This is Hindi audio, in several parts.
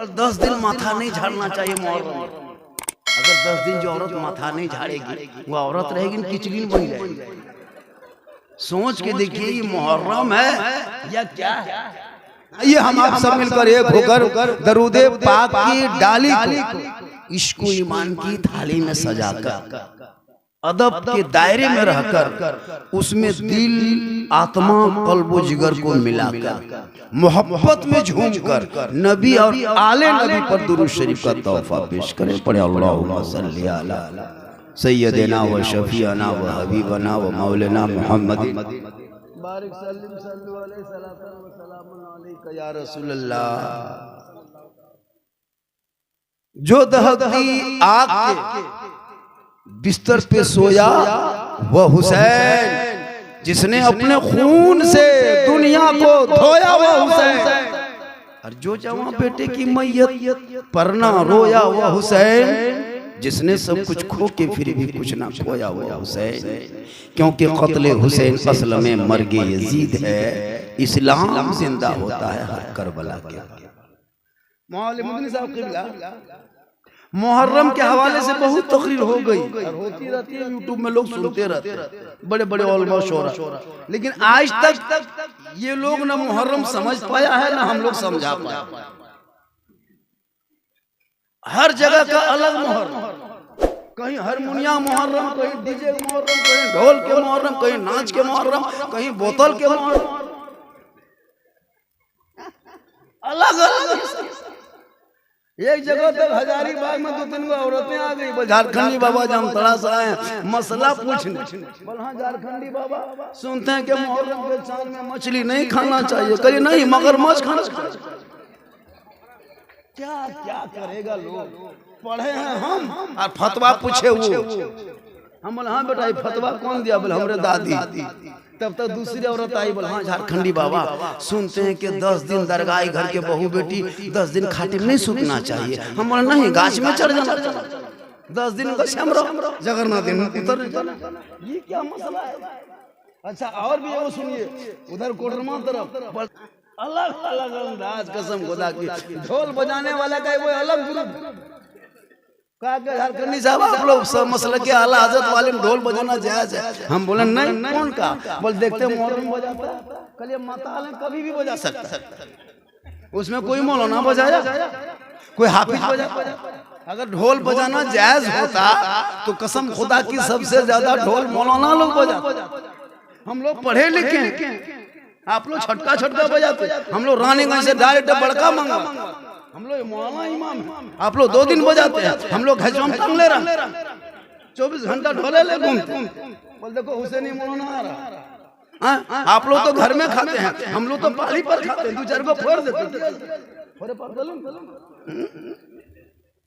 और 10 दिन माथा नहीं झाड़ना चाहिए मुहर्रम। अगर 10 दिन जो औरत माथा नहीं झाड़ेगी वो औरत रहेगी किचलिन बन जाएगी। सोच के देखिए ये मुहर्रम है या क्या है। ये हम आप सब मिलकर एक होकर दरूदे पाक की डाली को इसको ईमान की थाली में सजाकर अदब के दायरे में रहकर उसमें दिल आत्मा कल्बो जिगर को मिलाकर मोहब्बत में झूमकर नबी और आले नबी पर दुरूद शरीफ का तोहफा पेश करें। पढ़े अल्लाहुम्मा सल्ली अला सय्यदना व शफीअना व हबीबना व मौलाना मुहम्मद बारिक सल्लिम सल्लु अलैहि सलातन व सलामुन अलैका या रसूल अल्लाह। जो दहकती आग के बिस्तर पे सोया वह हुसैन, जिसने अपने खून से दुनिया को धोया वह हुसैन, और जो जवां बेटे की मैयत पर ना रोया वह हुसैन, जिसने सब कुछ खो के फिर भी कुछ ना खोया वह हुसैन। क्योंकि कत्ले हुसैन असल में मर्गे यजीद है, इस्लाम जिंदा होता है हर करबला के। मौलवी साहब क़िबला मुहर्रम के हवाले से बहुत तकरीर हो गई और होती रहती है, यूट्यूब में लोग सुनते रहते हैं, बड़े बड़े उलमा शोरा। लेकिन आज तक ये लोग ना मुहर्रम समझ पाया है ना हम लोग समझा पाया। हर जगह का अलग मुहर्रम, कहीं हारमोनिया मुहर्रम, कहीं डीजे मुहर्रम, कहीं ढोल के मुहर्रम, कहीं नाच के मुहर्रम, कहीं बोतल के मुहर्रम, अलग अलग। एक जगह तक हजारीबाग में 2-3 औरतें आ गई, झारखंडी बाबा जामतड़ा से आए मसला पूछने। हाँ झारखंडी बाबा सुनते हैं कि मुहर्रम के चांद में मछली नहीं खाना चाहिए, कहिए नहीं मगरमच्छ खाना चाहिए। क्या क्या करेगा लोग, पढ़े हैं हम और फतवा पूछे वो। हम बोले हाँ बेटा फतवा कौन दिया, बोले हमरे दादी। तब तक दूसरी औरत आई, बोले हाँ झारखंडी बाबा सुनते हैं कि 10 दिन दरगाह घर के बहू बेटी 10 दिन खातिर नहीं सूखना चाहिए। हम बोले नहीं गाछ में चढ़ जाना 10 दिन का जगरनाथ दिन उतर। ये क्या मसला है। अच्छा और भी वो सुनिए, उधर कोडरमा तरफ अलग अलग अंदाज, कसम खुदा की ढोल बजाने वाला का वो अलग ग्रुप। झारखंडी साहब आप लोग सब मसले के आला हजरत वाले में ढोल बजाना जायज है। हम बोले नहीं कौन का, बोल देखते मुहर्रम बजाता है, कल माताल कभी भी बजा सकता है, उसमें कोई मौलाना बजाया कोई हाफिज बजाया। अगर ढोल बजाना जायज होता तो कसम खुदा की सबसे ज्यादा ढोल मौलाना लोग बजाते। हम लोग पढ़े लिखे, आप लोग छटका छटका बजाते, हम लोग रानीगंज से डायरेक्ट बड़का मंगा, हम लोग मौलाना इमाम, आप लोग 2 दिन बजाते हैं, हम लोग हजम टंगले रहा 24 घंटा ढोले ले घूमते। बोल देखो हुसैनी मौलाना आ रहा। आप लोग तो घर में खाते हैं, हम लोग तो पाली पर खाते हैं, 2-4 को फोड़ देते।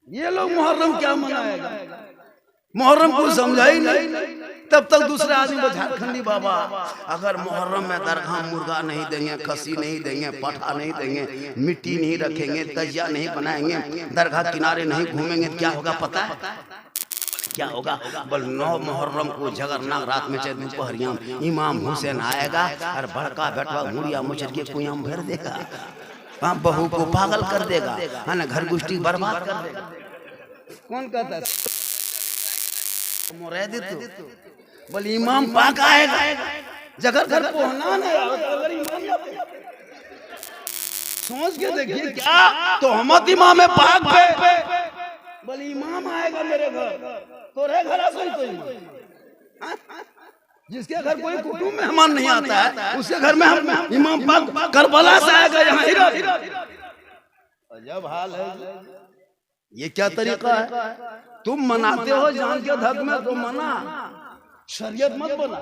ये लोग मुहर्रम क्या मनाएगा, मुहर्रम को समझा ही नहीं। तब तक दूसरे आदमी को झारखंडी बाबा अगर मुहर्रम में दरगाह मुर्गा नहीं देंगे, खसी नहीं देंगे, पठा नहीं देंगे, मिट्टी नहीं रखेंगे, तजिया नहीं बनाएंगे, दरगाह किनारे नहीं घूमेंगे, क्या होगा पता है क्या होगा। बोल 9 मुहर्रम को जगरनाथ रात में चाहे दोपहरिया इमाम हुसैन आएगा और बड़का बेटवा मुड़िया मुचर के कुयाम भर देगा, वहाँ बहू को पागल कर देगा, है ना, घर गुष्टी बर्बाद कर देगा। कौन कहता है बोले इमाम पाक आएगा, जगह घर पहुंचना नहीं। सोच के देखिए क्या तो हम इमाम पाक पे, बोले इमाम आएगा मेरे घर, तोरे घर जिसके घर कोई कुटुंब मेहमान नहीं आता है उसके घर में हम इमाम पाक करबला से आएगा यहाँ। अजब हाल है, ये क्या तरीका है। तुम मनाते हो जान के धक में तो मना, शरीयत मत बना।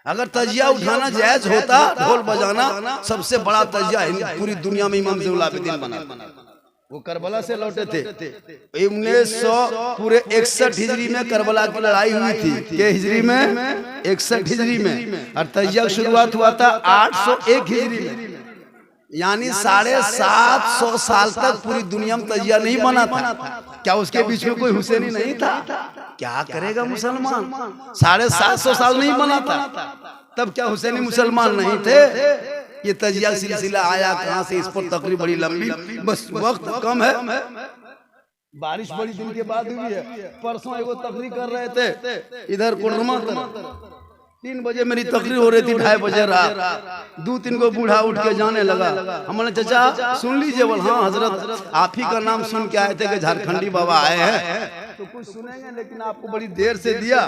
अगर तजिया उठाना जायज होता, ढोल बजाना सबसे बड़ा तजिया पूरी दुनिया में इमाम ज़ैनुल आबिदीन बना। वो करबला से लौटे थे 1961 हिजरी में करबला की लड़ाई हुई थी। के हिजरी में 61 हिजरी में, और तजिया की शुरुआत हुआ था 801 हिजरी में, यानी 750 साल तक पूरी दुनिया में तजिया नहीं बना था। क्या उसके बीच में कोई हुसैनी नहीं था? क्या करेगा मुसलमान, 750 साल नहीं बना था, तब क्या हुसैनी मुसलमान नहीं थे? ये तजिया सिलसिला आया कहाँ से, इस पर तकरीर बड़ी लंबी, बस वक्त कम है। बारिश बड़ी दिन के बाद हुई है। परसों एगो तकरीर कर रहे थे इधर कोडरमा, 3 बजे मेरी तकरीर हो रही थी, 2:30 बजे रात 2-3 को बूढ़ा उठ के जाने लगा। हमने चाचा सुन लीजिए, बोल हाँ हजरत आप ही का नाम सुन के आए थे कि झारखंडी बाबा आए हैं, तो कुछ सुनेंगे लेकिन आपको बड़ी देर से दिया,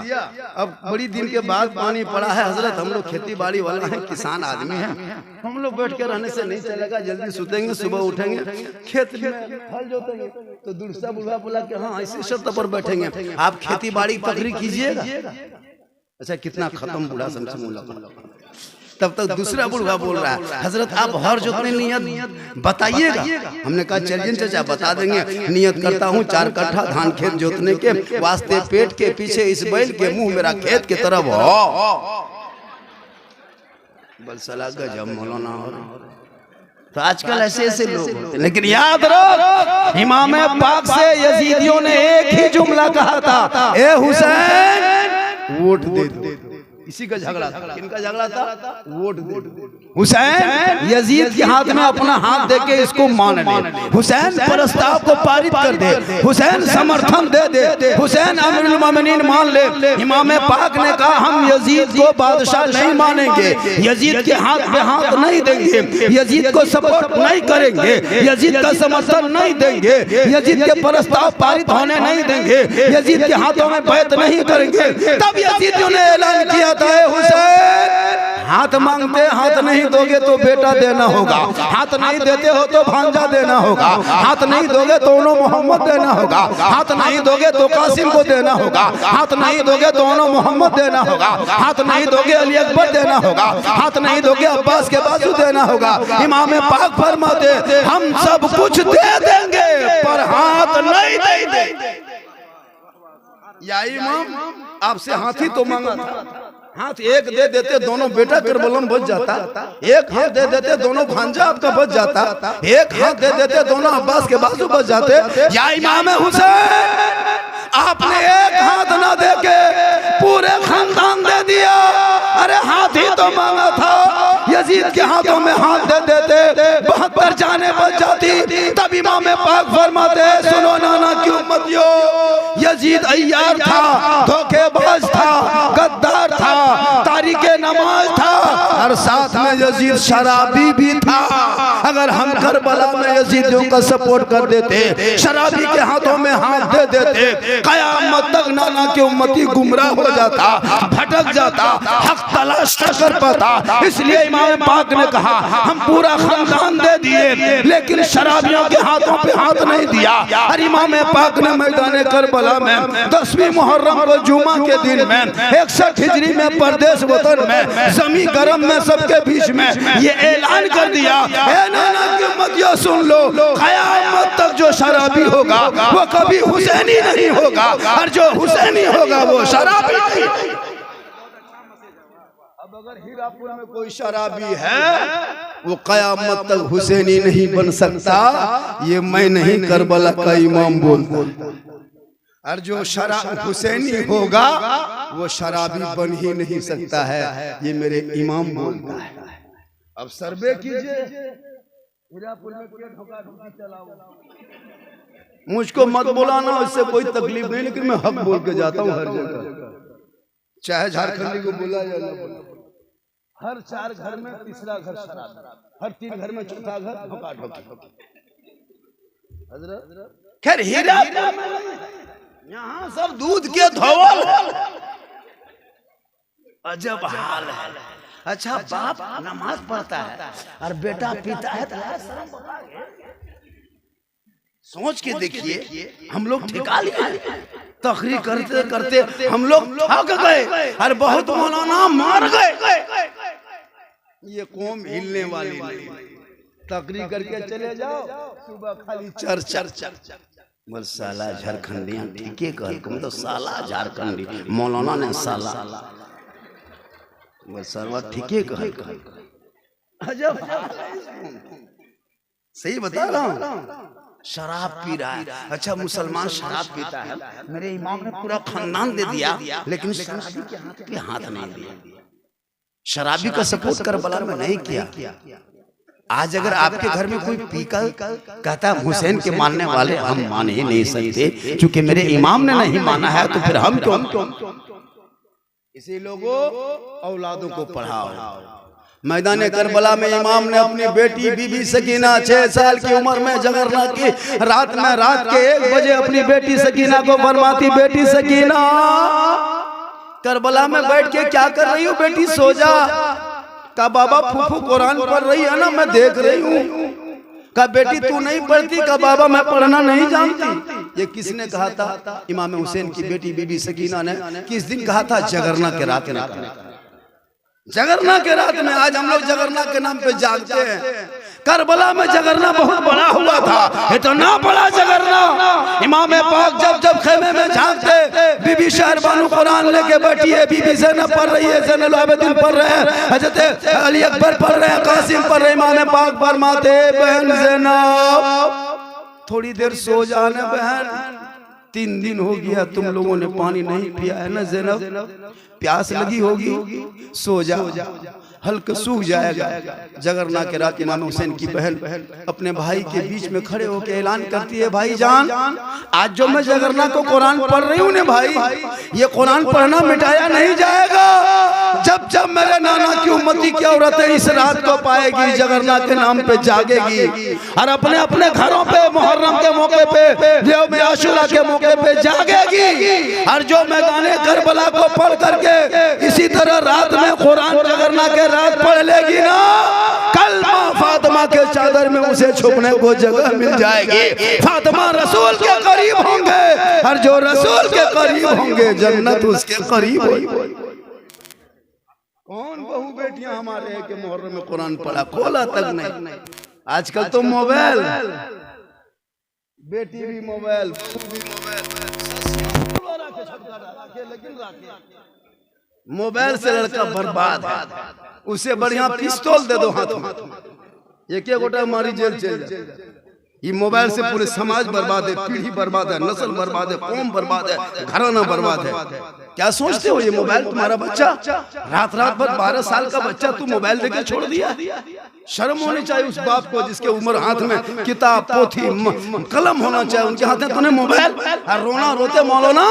अब बड़ी दिन के बाद पानी पड़ा है हजरत, हम लोग खेती बाड़ी वाला है, किसान आदमी है, हम लोग बैठ के रहने से नहीं चलेगा, जल्दी सुतेंगे, सुबह उठेंगे, खेत में हल जोतेंगे। तो दूसरा बूढ़ा बोला कि हाँ ऐसे शर्त पर बैठेंगे, आप खेती बाड़ी तकरीर कीजिएगा। अच्छा कितना खत्म बूढ़ा समझ। तब तक दूसरा बूढ़ा बोल रहा है हजरत आप हर जोतने नियत बताइएगा। हमने कहा चलिए चाचा बता देंगे, नियत करता हूँ 4 कट्ठा धान खेत जोतने के वास्ते, पेट के पीछे इस बैल के मुंह मेरा खेत की तरफ हो। बल सला गजब मौलाना हो। तो आजकल ऐसे ऐसे लोग, लेकिन याद रख इमाम पाक से यजीदियों ने एक ही जुमला कहा था, ए हुसैन वोट दे दो। इसी का झगड़ा था, किनका झगड़ा था, वोट दे दो। हुसैन यजीद के हाथ में अपना हाथ देके इसको मान ले, हुसैन प्रस्ताव को पारित कर दे, हुसैन समर्थन दे दे, हुसैन अमीरुल मोमिनीन मान ले। इमाम पाक ने कहा हम यजीद को बादशाह नहीं मानेंगे, यजीद के हाथ पे हाथ नहीं देंगे, यजीद को सपोर्ट नहीं करेंगे, यजीद का समर्थन नहीं देंगे, यजीद के प्रस्ताव पारित होने नहीं देंगे, यजीद के हाथों में बैत नहीं करेंगे। तब यजीदियों ने ऐलान किया था हुसैन हाथ मांगते हाथ नहीं दोगे तो बेटा देना होगा, हाथ नहीं देते हो तो भांजा देना होगा, हाथ नहीं दोगे तो उन्हों मोहम्मद देना होगा, हाथ नहीं दोगे तो कासिम को देना होगा, हाथ नहीं दोगे तो उन्हों मोहम्मद देना होगा, हाथ नहीं दोगे अली अकबर देना होगा, हाथ नहीं दोगे अब्बास के बाजू देना होगा। इमाम पाक फरमाते हम सब कुछ दे देंगे पर हाथ नहीं देंगे। या इमाम आपसे हाथ ही तो मांगा था, हाथ एक दे देते दोनों बेटा करबलम बच जाता, एक हाथ दे देते दोनों भांजा आपका बच जाता, एक हाथ दे देते दोनों अब्बास के बाजू बच जाते। या इमाम हुसैन आपने एक हाथ ना देके पूरे खानदान दे दिया। अरे हाथ ही तो मांगा था, यजीद के हाथों में हाथ दे देते 72 जाने बच जाती। तब इमाम पाक फरमाते सुनो नाना की उम्मतियों, यजीद अय्यार था, धोखेबाज था, गद्दार था, तारीके नमाज था, और साथ में यजीद शराबी भी था। अगर हम करबला में यजीदियों का सपोर्ट कर देते, शराबी के हाथों में हाथ दे देते, कयामत तक नाना की उम्मती गुमराह हो जाता, भटक जाता, हक तलाश न कर पाता। इसलिए इमाम पाक ने कहा हम पूरा खानदान दे दिए लेकिन शराबियों के हाथों पे हाथ नहीं दिया। और इमाम पाक ने मैदान करबला में 10वीं मुहर्रम को जुमा के दिन में 61 हिजरी में परदेश वतन में जमी गरम में सबके बीच में ये ऐलान कर दिया, ए नाना की उम्मतियों सुन लो, कयामत तक जो शराबी होगा वो कभी हुसैनी नहीं होगा, और जो हुसैनी होगा वो शराबी नहीं। अब अगर हीरापुर में कोई शराबी है वो कयामत तक हुसैनी नहीं बन सकता, ये मैं नहीं करबला का इमाम बोलता। और जो शराब हुसैनी होगा वो शराबी बन ही नहीं सकता है, ये मेरे इमाम बोलता है। अब सर्वे कीजिए, हीरापुर में क्या धोखा चलाओ। मुझको मत बुलाना, इससे कोई तकलीफ नहीं, लेकिन मैं हक बोल के जाता हूँ हर जगह, चाहे झारखंडी को बुला या ना बुला। हर 4 घर में तीसरा घर शराब, हर 3 घर में चौथा घर धोखा ठोकी। खैर हीरा यहाँ सब दूध के धोवल, अजब हाल है। अच्छा बाप नमाज पढ़ता है और बेटा पीता है, सोच के देखिए हम लोग ठिका लिए, तकरीर करते करते हम लोग थक गए और बहुत मौलाना मार गए। ये कौम हिलने वाली नहीं, तकरीर करके चले जाओ, सुबह खाली चर्चा। बोल साला झारखंडियां ठीके कह, तुम तो साला झारखंडी, मौलाना ने साला, बोल सरवा ठीके कह। अजब सही बता रहा हूँ, शराब पी रहा है। अच्छा मुसलमान शराब पीता है, मेरे इमाम ने पूरा खानदान दे दिया लेकिन शराबी के हाथ पे हाथ नहीं दिया। शराबी का सपोर्ट करबला में नहीं किया। आज अगर आपके घर में कोई पीकर कहता है हुसैन के मानने वाले हम मान ही नहीं सकते, क्योंकि मेरे इमाम ने नहीं माना है, तो फिर हम क्यों? इसी लोगों औलादों को पढ़ाओ। मैदान करबला में इमाम ने अपनी बेटी बीबी सकीना 6 साल की उम्र में जगरना की रात के 1 बजे अपनी बेटी सकीना को फरमाती, बेटी सकीना करबला में बैठ के क्या कर रही हो बेटी, सो जा। का बाबा फूफू कुरान पढ़ रही है ना, मैं देख रही हूँ। का बेटी तू नहीं पढ़ती? का बाबा मैं पढ़ना नहीं जानती। ये किसने कहा था? इमाम हुसैन की बेटी बीबी सकीना ने किस दिन कहा था? जगरना के रात में। जगरना के रात में आज हम लोग जगरना के नाम पे जागते हैं। करबला में जगरना बहुत बड़ा हुआ था, इतना बड़ा जगरना। इमाम पाक जब खेमे में झांकते, बीबी शहरबानू कुरान लेके बैठी है, बीबी ज़ैनब पढ़ रही है, ज़ैनुल आबिदीन पढ़ रहे हैं, हज़रत अली अकबर पढ़ रहे हैं, कासिम पढ़ रहे हैं। इमाम पाक फरमाते, बहन ज़ैनब थोड़ी देर सो जाना बहन, 3 दिन हो गया तुम लोगों ने पानी नहीं पिया है ना ज़ैनब, प्यास लगी होगी, सो जा, हल्का सूख जाएगा। जगरना के रात इमाम हुसैन की बहन अपने भाई के बीच में खड़े होकर ऐलान करती है, भाई जान आज जो मैं जगरना को कुरान पढ़ रही हूँ ना भाई, ये कुरान पढ़ना मिटाया नहीं जाएगा। जब जब मेरे नाना की उम्मती की औरतें इस रात को पाएगी, जगरना के नाम पे जागेगी और अपने अपने घरों पे मुहर्रम के मौके पे, यौम आशूरा के मौके पे जागेगी, और जो मैदान करबला को पढ़ करके इसी तरह रात में कुरान जगरना के रात पढ़ लेगी ना, कल माँ फातिमा के चादर में उसे छुपने को जगह मिल जाएगी। फातिमा रसूल के करीब होंगे, और जो रसूल के करीब होंगे जन्नत उसके करीब होगी। कौन बहू बेटियां हमारे के मुहर्रम में कुरान पढ़ा, खोला तक नहीं। आजकल तो मोबाइल, बेटी भी मोबाइल, मोबाइल से लड़का बर्बाद है। उसे बढ़िया पिस्तौल दे दो हाथ में, एक गोटा मारी जेल चल जाए। ये मोबाइल से पूरे समाज बर्बाद है, पीढ़ी बर्बाद है, नस्ल बर्बाद है, कौम बर्बाद है, घराना बर्बाद है। क्या सोचते हो ये मोबाइल तुम्हारा बच्चा, रात भर 12 साल का बच्चा तू मोबाइल देकर छोड़ दिया? शर्म होनी चाहिए उस बाप को जिसके उम्र हाथ में किताब पोथी कलम होना चाहिए, उनके हाथ में तूने मोबाइल। और रोना रोते मौलाना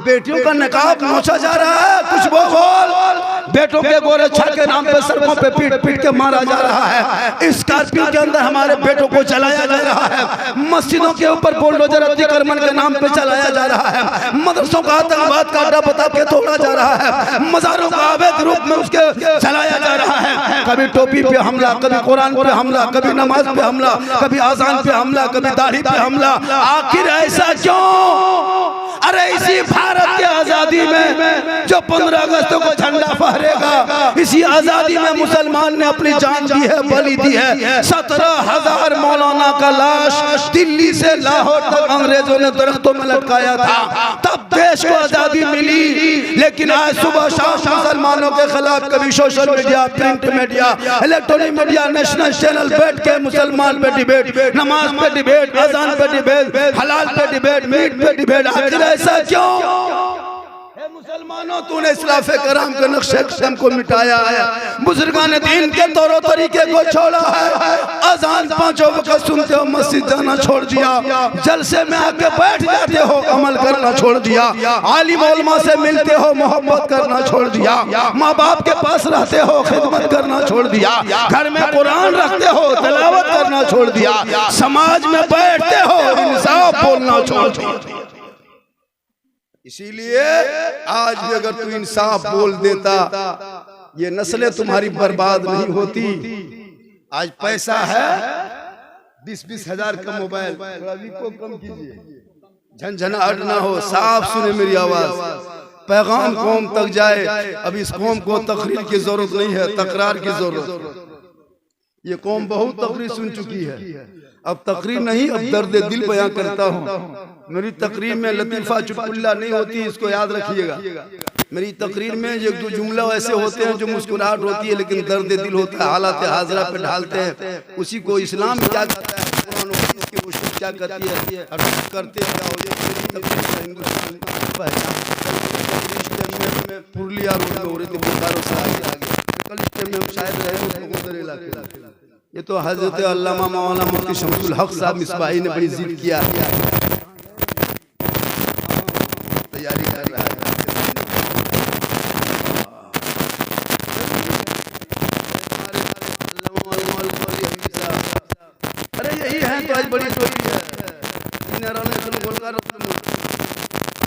बेटियों का निकाब नोचा जा रहा है, कुछ बोल। बेटों के गोरे छड़ के नाम पे सड़कों पे पीट पीट के मारा जा रहा है। स्कॉर्पियो के अंदर हमारे बेटों को चलाया जा रहा है। मस्जिदों के ऊपर बुलडोजर अतिक्रमण के नाम पे चलाया जा रहा है। मदरसों का आतंकवाद का अड्डा बता के तोड़ा जा रहा है। मज़ारों का अवैध रूप में उसके चलाया जा रहा है। कभी टोपी पे हमला, कभी कुरान पे हमला, कभी नमाज पे हमला, कभी आजान पे हमला, कभी दाढ़ी पे हमला। आखिर ऐसा क्यों? अरे इसी भारत की आजादी में जो 15 अगस्त को झंडा फहरेगा, इसी आजादी में मुसलमान ने अपनी जान दी है, बलि दी है। 17,000 मौलाना का लाश दिल्ली से लाहौर तक अंग्रेजों ने दरख्तों में लटकाया था, तब देश को आजादी मिली। लेकिन आज सुबह शाम मुसलमानों के खिलाफ कभी social media, print media, electronic media, national channel बैठ के मुसलमान पे डिबेट, नमाज पे डिबेट, अजान पे डिबेट, हलाल पे डिबेट, मीट पे डिबेट। आखिर ऐसा क्यों? मुसलमानों तूने इस्लाफ कराम के नक्शे कदम को मिटाया है, बुजुर्गान दीन के तौर तरीके को छोड़ा है। अजान 5 वक्त सुनते हो, मस्जिद जाना छोड़ दिया। जलसे में आके बैठ जाते हो, अमल करना छोड़ दिया। आलिम उलमा से मिलते हो, मोहब्बत करना छोड़ दिया। माँ बाप के पास रहते हो, खिदमत करना छोड़ दिया। घर में कुरान रखते हो, तिलावत करना छोड़ दिया। समाज में बैठते हो, इंसाफ बोलना छोड़ दिया। इसीलिए आज भी अगर तू इंसाफ बोल देता, ये नस्लें तुम्हारी बर्बाद नहीं होती। आज पैसा है, 20-20 हजार का मोबाइल, को कम कीजिए, झनझनाहट ना हो, साफ सुने मेरी आवाज, पैगाम कौम तक जाए। अब इस कौम को तकरीर की जरूरत नहीं है, तकरार की जरूरत। ये कौम बहुत तकरीर सुन चुकी है, अब तकरीर नहीं, अब दर्द दिल बयां करता हूँ। मेरी तकरीर में लतीफा चुटकुल्ला नहीं होती, इसको याद रखिएगा। मेरी तकरीर में एक दो जुमला ऐसे होते हैं जो मुस्कुराहट होती है, लेकिन दर्द दिल होता है, हालात हाजरा पे ढालते हैं। उसी को इस्लाम क्या कहता है, कुरान और हदीस की रोशनी क्या कहती है, और करते क्या हो जाए। हिंदुस्तान पुरलिया रोड में हो रही थी, बोकारो से आगे कल में शायद रहे इलाके। ये तो हजरत अल्लामा मौलाना मुफ्ती शमसुल हक साहब मिसबाही ने बड़ी जिद किया, तैयारी कर रहा है। अरे यही है तो आज बड़ी चोरी है।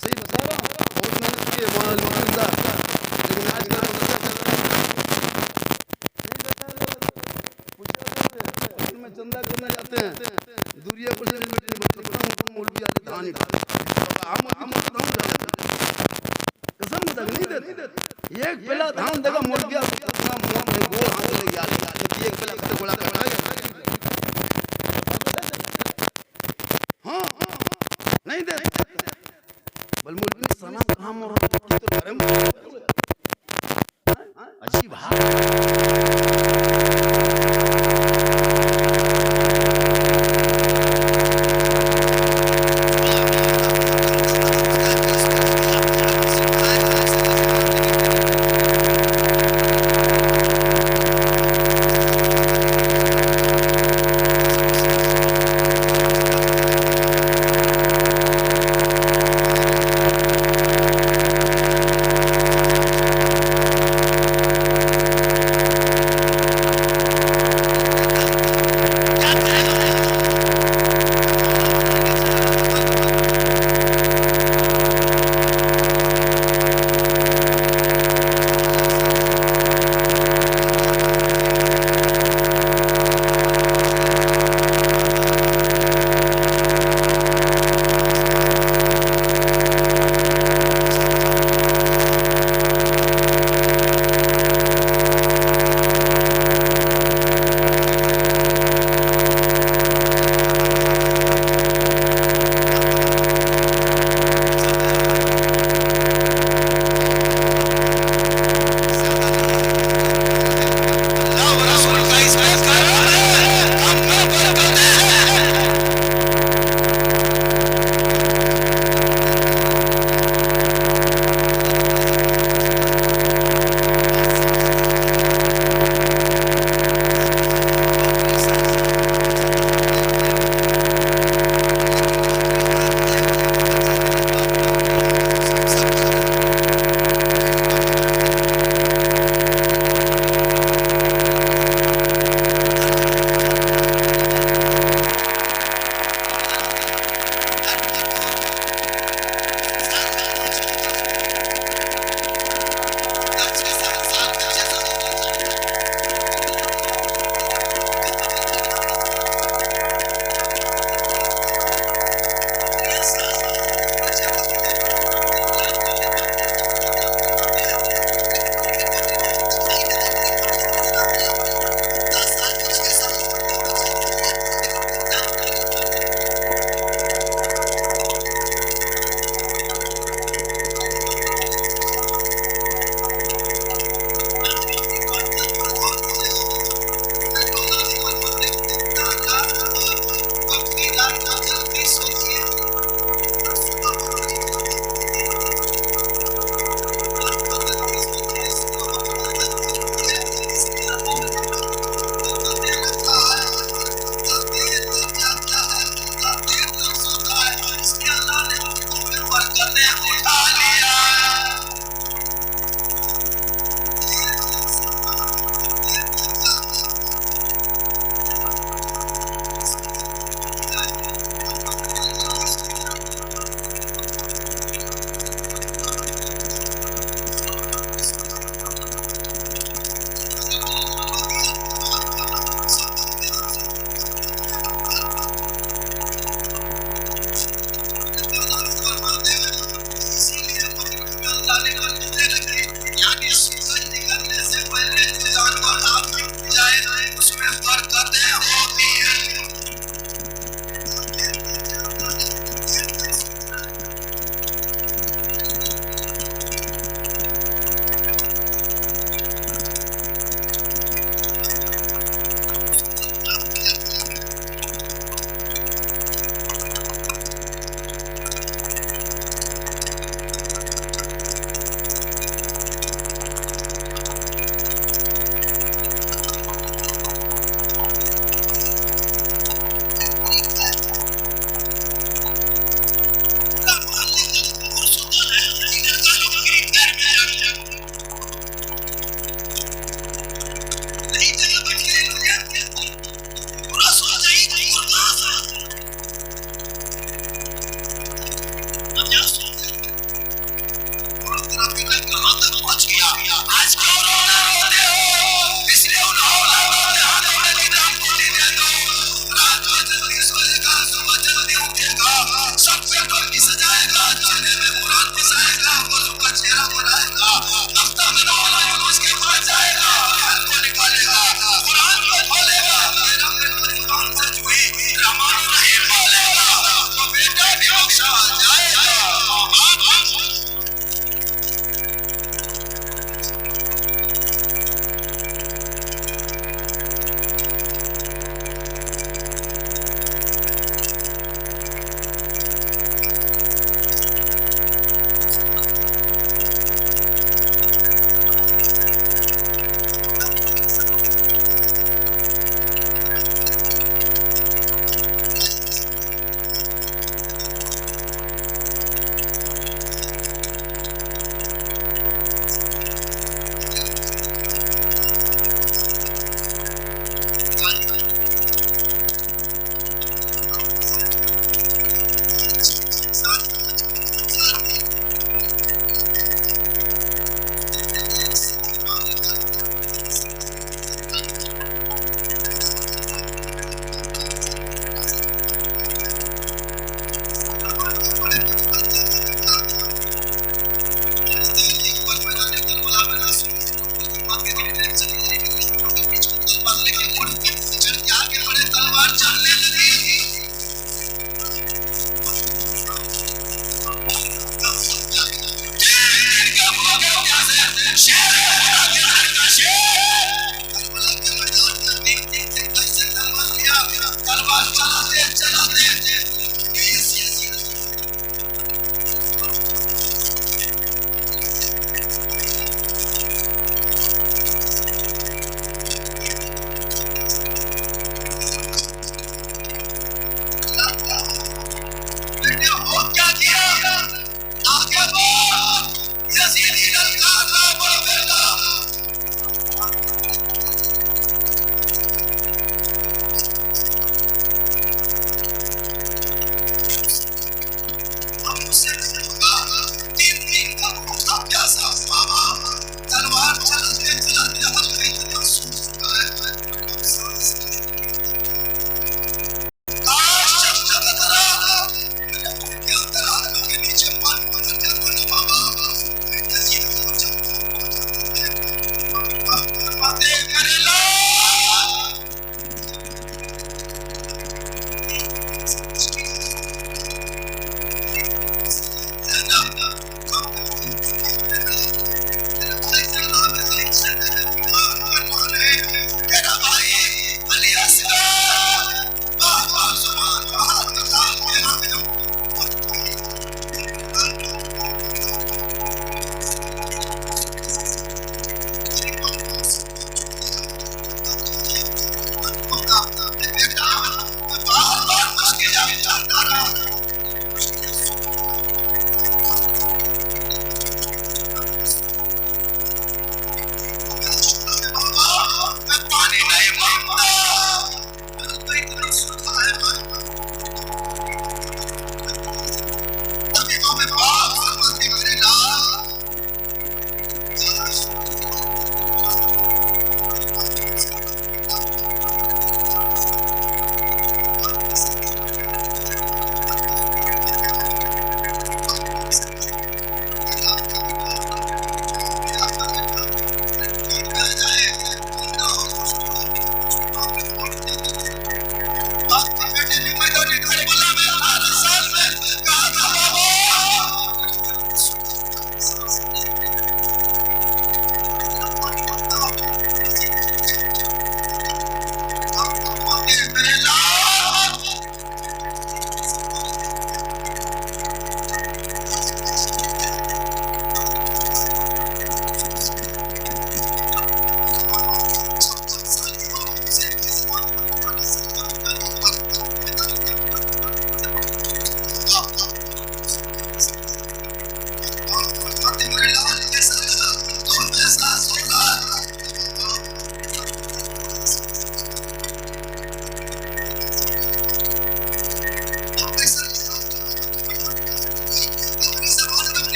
सही बता रहा हूँ, बहुत मेहनत की है मौलाना मुफ्ती साहब, लेकिन आज का में चंदा करने जाते हैं, दूरिया को मौलवी आके धान ही कसम तक नहीं देते। एक पेला धान देगा मौलविया गोल हाथ ले गया, एक पेला से गोला करना है। हाँ नहीं देते, बल मौलवी सना कहाँ मोर तो घरे में अजीब है।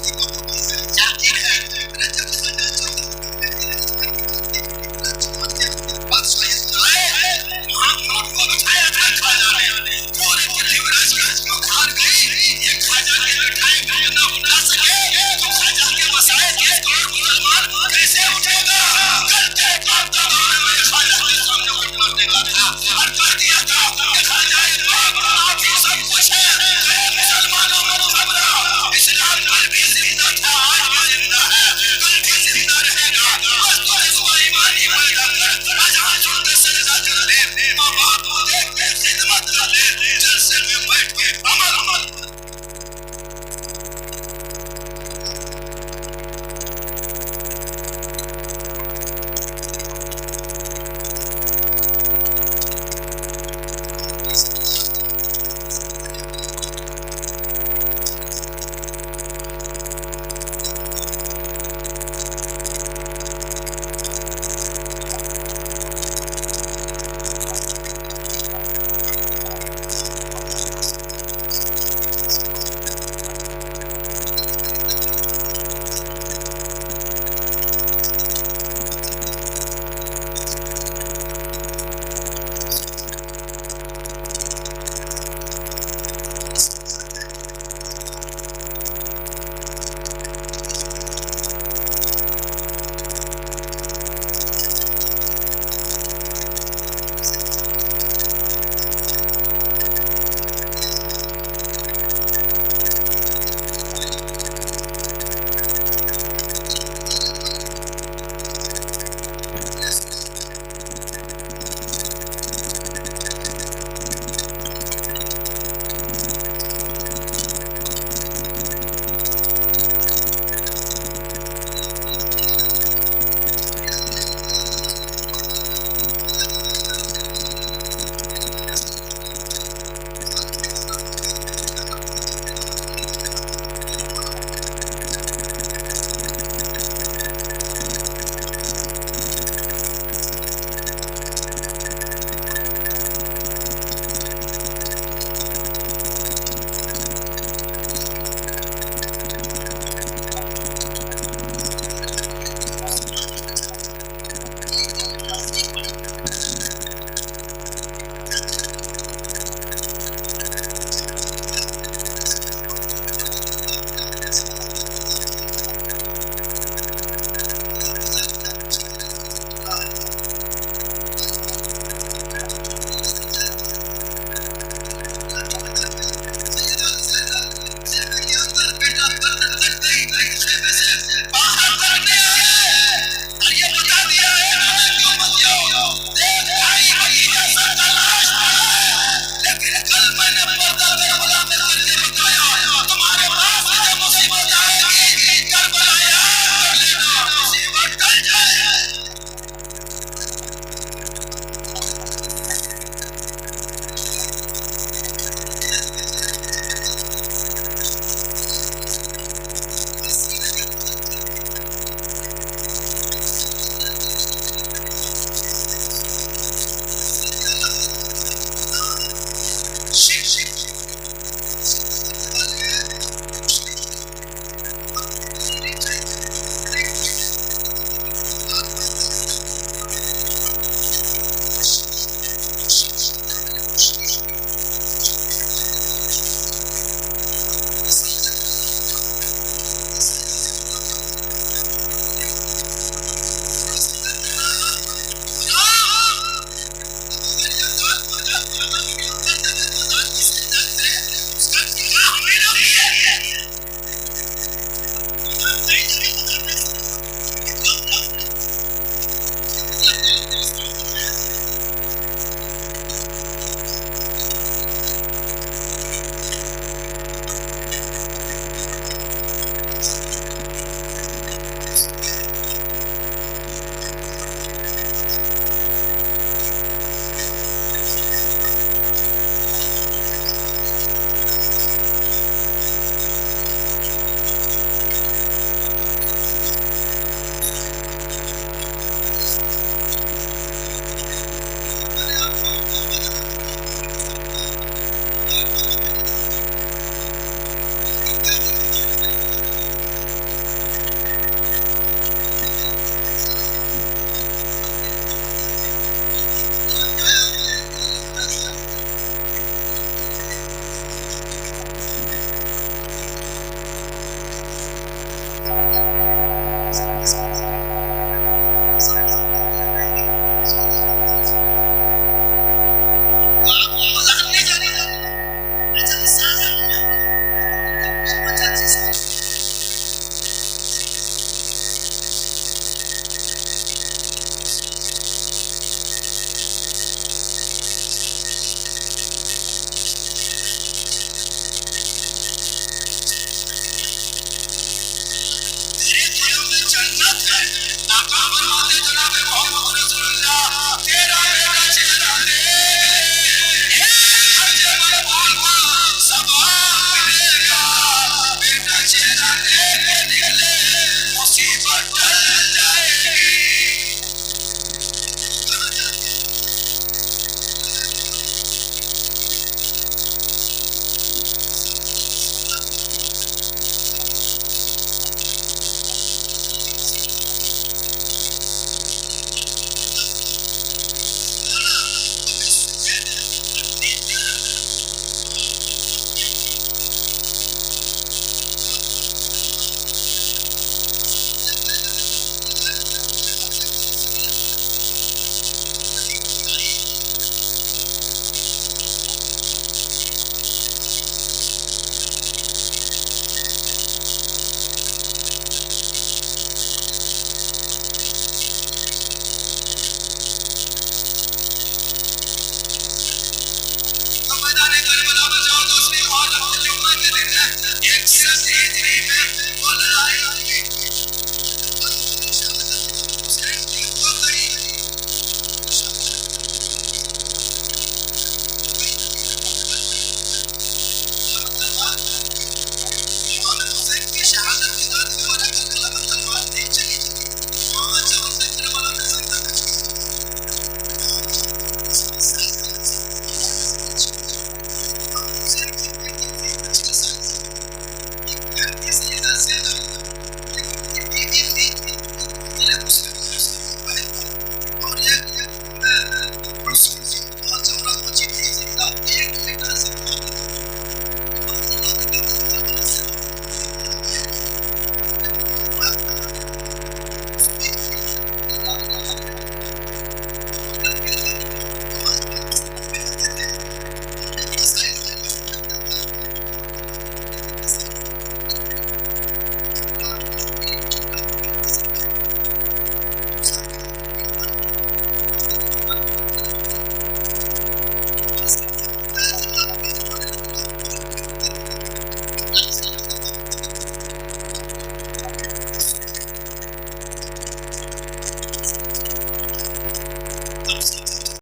है।